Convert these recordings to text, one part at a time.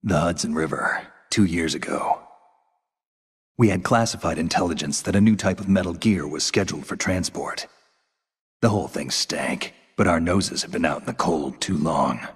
The Hudson River, 2 years ago. We had classified intelligence that a new type of metal gear was scheduled for transport. The whole thing stank, but our noses had been out in the cold too long.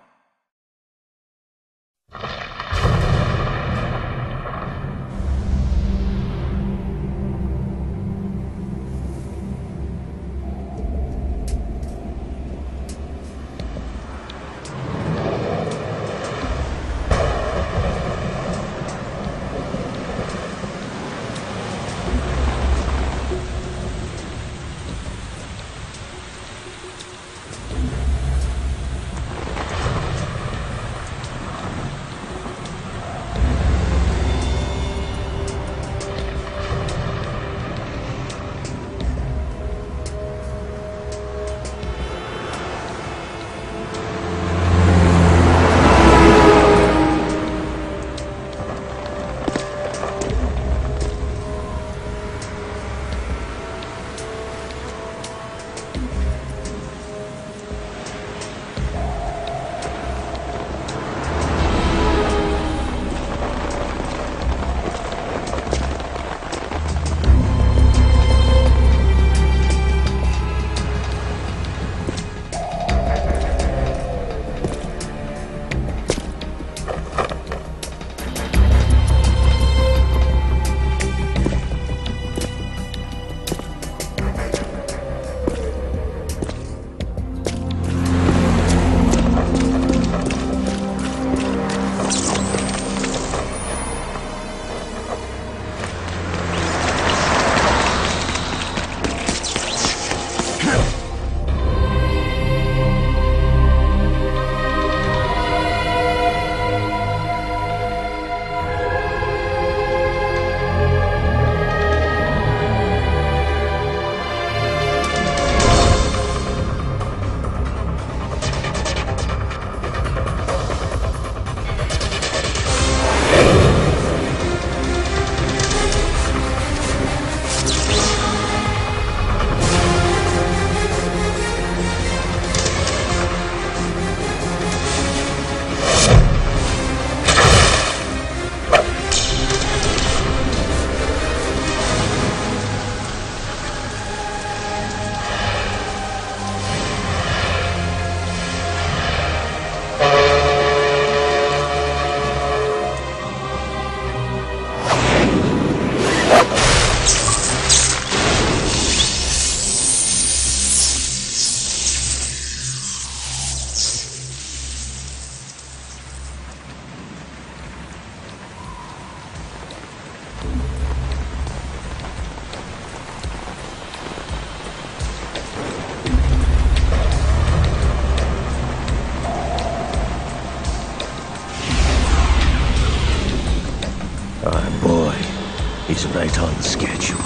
He's right on schedule.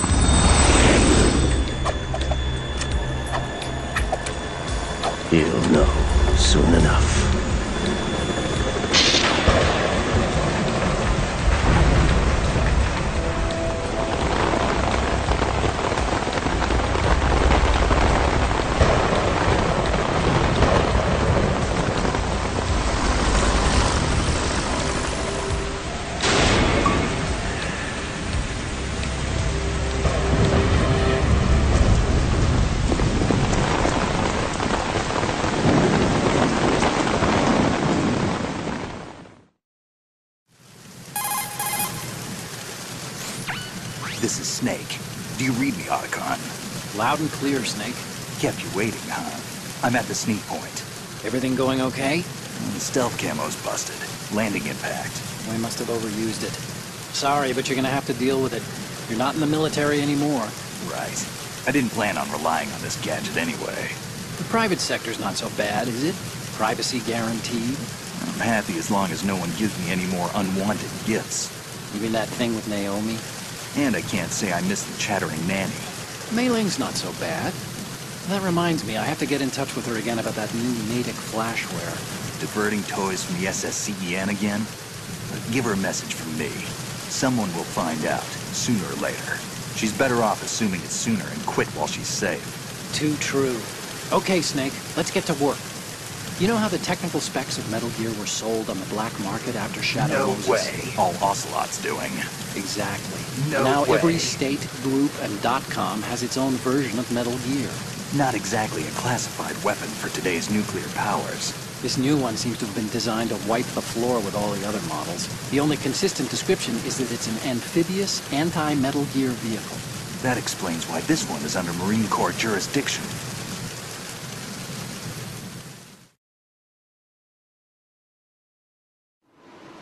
He'll know soon enough. This is Snake. Do you read me, Otacon? Loud and clear, Snake. Kept you waiting, huh? I'm at the sneak point. Everything going okay? The stealth camo's busted. Landing impact. We must have overused it. Sorry, but you're gonna have to deal with it. You're not in the military anymore. Right. I didn't plan on relying on this gadget anyway. The private sector's not so bad, is it? Privacy guaranteed. I'm happy as long as no one gives me any more unwanted gifts. You mean that thing with Naomi? And I can't say I miss the chattering nanny. Mei Ling's not so bad. That reminds me, I have to get in touch with her again about that new Natick flashware. Diverting toys from the SSCEN again? Give her a message from me. Someone will find out, sooner or later. She's better off assuming it sooner and quit while she's safe. Too true. Okay, Snake, let's get to work. You know how the technical specs of Metal Gear were sold on the black market after Shadow Moses? No way. All Ocelot's doing. Exactly. No now way. Every state, group, and .com has its own version of Metal Gear. Not exactly a classified weapon for today's nuclear powers. This new one seems to have been designed to wipe the floor with all the other models. The only consistent description is that it's an amphibious, anti-Metal Gear vehicle. That explains why this one is under Marine Corps jurisdiction.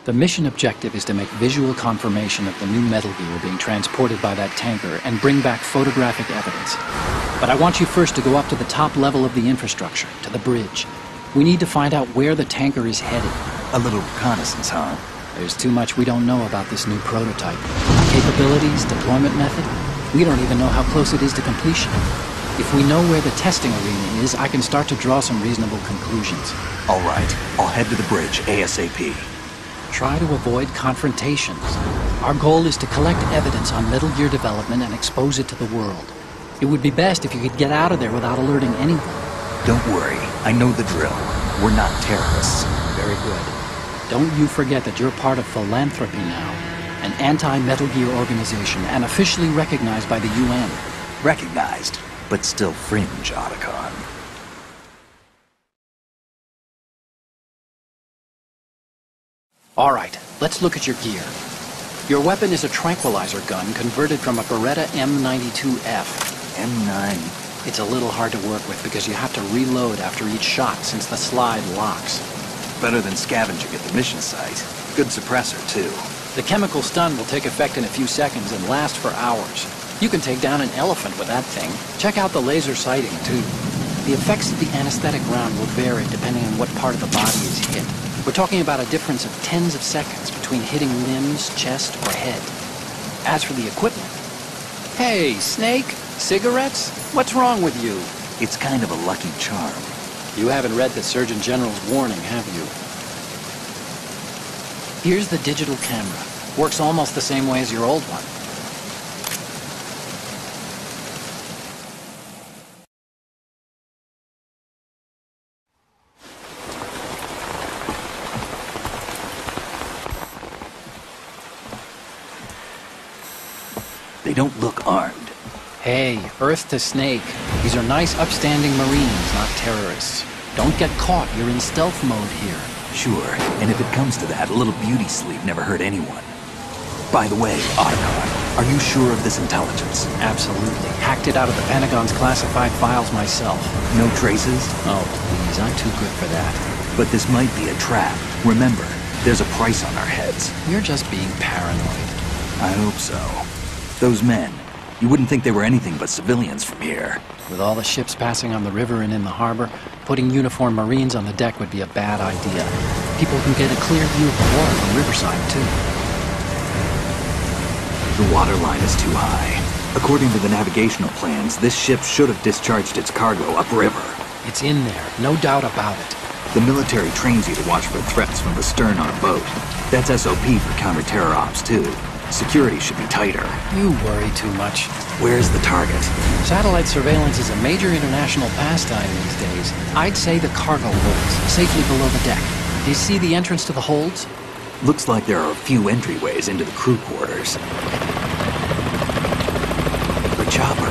The mission objective is to make visual confirmation of the new Metal Gear being transported by that tanker and bring back photographic evidence. But I want you first to go up to the top level of the infrastructure, to the bridge. We need to find out where the tanker is headed. A little reconnaissance, huh? There's too much we don't know about this new prototype. Capabilities, deployment method. We don't even know how close it is to completion. If we know where the testing arena is, I can start to draw some reasonable conclusions. All right, I'll head to the bridge ASAP. Try to avoid confrontations. Our goal is to collect evidence on Metal Gear development and expose it to the world. It would be best if you could get out of there without alerting anyone. Don't worry, I know the drill. We're not terrorists. Very good. Don't you forget that you're part of Philanthropy now, an anti-Metal Gear organization and officially recognized by the UN. Recognized, but still fringe, Otacon. All right, let's look at your gear. Your weapon is a tranquilizer gun converted from a Beretta M92F. M9. It's a little hard to work with because you have to reload after each shot since the slide locks. Better than scavenging at the mission site. Good suppressor, too. The chemical stun will take effect in a few seconds and last for hours. You can take down an elephant with that thing. Check out the laser sighting, too. The effects of the anesthetic round will vary depending on what part of the body is hit. We're talking about a difference of tens of seconds between hitting limbs, chest, or head. As for the equipment... Hey, Snake? Cigarettes? What's wrong with you? It's kind of a lucky charm. You haven't read the Surgeon General's warning, have you? Here's the digital camera. Works almost the same way as your old one. They don't look armed. Hey, Earth to Snake. These are nice, upstanding Marines, not terrorists. Don't get caught. You're in stealth mode here. Sure, and if it comes to that, a little beauty sleep never hurt anyone. By the way, Otacon, are you sure of this intelligence? Absolutely. Hacked it out of the Pentagon's classified files myself. No traces? Oh, please. I'm too good for that. But this might be a trap. Remember, there's a price on our heads. You're just being paranoid. I hope so. Those men, you wouldn't think they were anything but civilians from here. With all the ships passing on the river and in the harbor, putting uniformed Marines on the deck would be a bad idea. People can get a clear view of the water from Riverside, too. The water line is too high. According to the navigational plans, this ship should have discharged its cargo upriver. It's in there, no doubt about it. The military trains you to watch for threats from the stern on a boat. That's SOP for counter-terror ops, too. Security should be tighter. You worry too much. Where's the target? Satellite surveillance is a major international pastime these days. I'd say the cargo holds, safely below the deck. Do you see the entrance to the holds? Looks like there are a few entryways into the crew quarters. The chopper.